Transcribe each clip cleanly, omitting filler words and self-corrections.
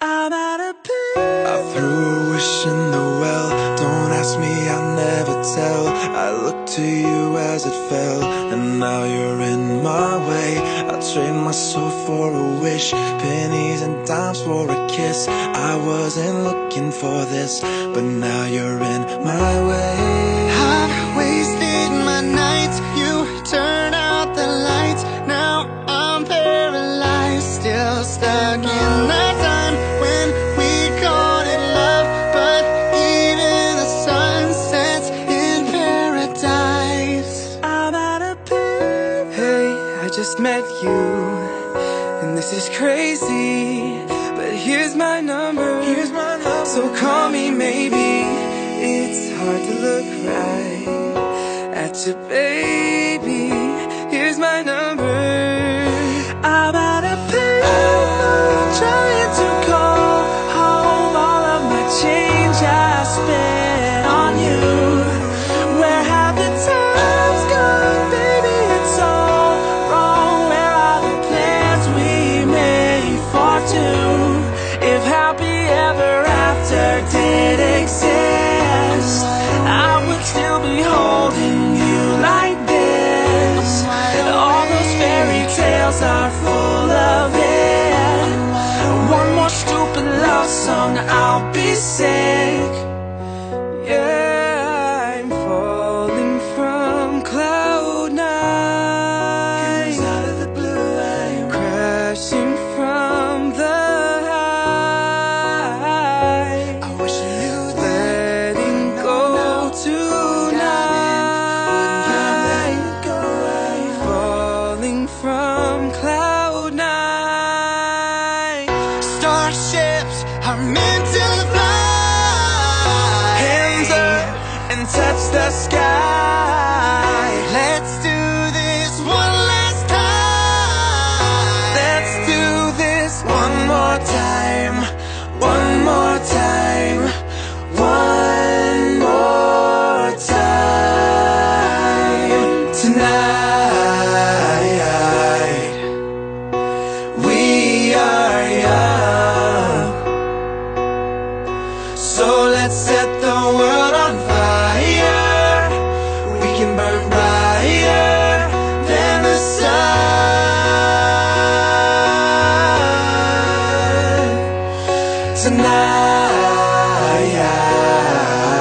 I'm out of peace. I threw a wish in the well. Don't ask me, I'll never tell. I looked to you as it fell, and now you're in my way. I'll trade my soul for a wish, pennies and dimes for a kiss. I wasn't looking for this, but now you're in my way. I've wasted my nights, you turn out the lights. Now I'm paralyzed, still stuck in that time when we called it love. But even the sun sets in paradise. I'm out of peace. Hey, I just met you, and this is crazy, but here's my number. So call me maybe. It's hard to look right at your baby. Here's my number. I'm out of peace. Trying to call home all of my change I spent on you. Where have the times gone, baby? It's all wrong. Where are the plans we made for two? If happy ever after did exist, I would still be holding you like this. All those fairy tales are full of it. One more stupid love song, I'll be sick. Yeah, I'm falling from cloud nine. Out of the blue, I'm Crashing from the high. I wish you knew Letting go tonight. Falling from cloud nine. starships are meant to fly. hands up and touch the sky. Let's do this one last time. Let's do this one more time. One more time. One more time. Tonight we are young, so let's set the world on fire. We can burn brighter than the sun.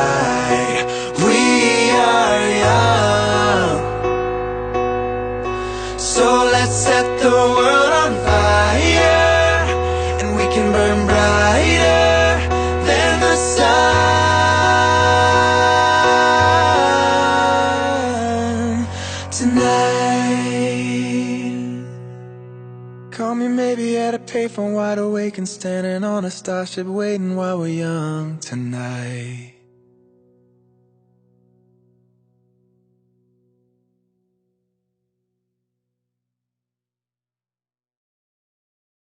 Tonight we are young, so let's set the world on fire, and we can burn brighter than the sun. Tonight, call me maybe at a payphone, wide awake and standing on a starship, waiting while we're young. Tonight.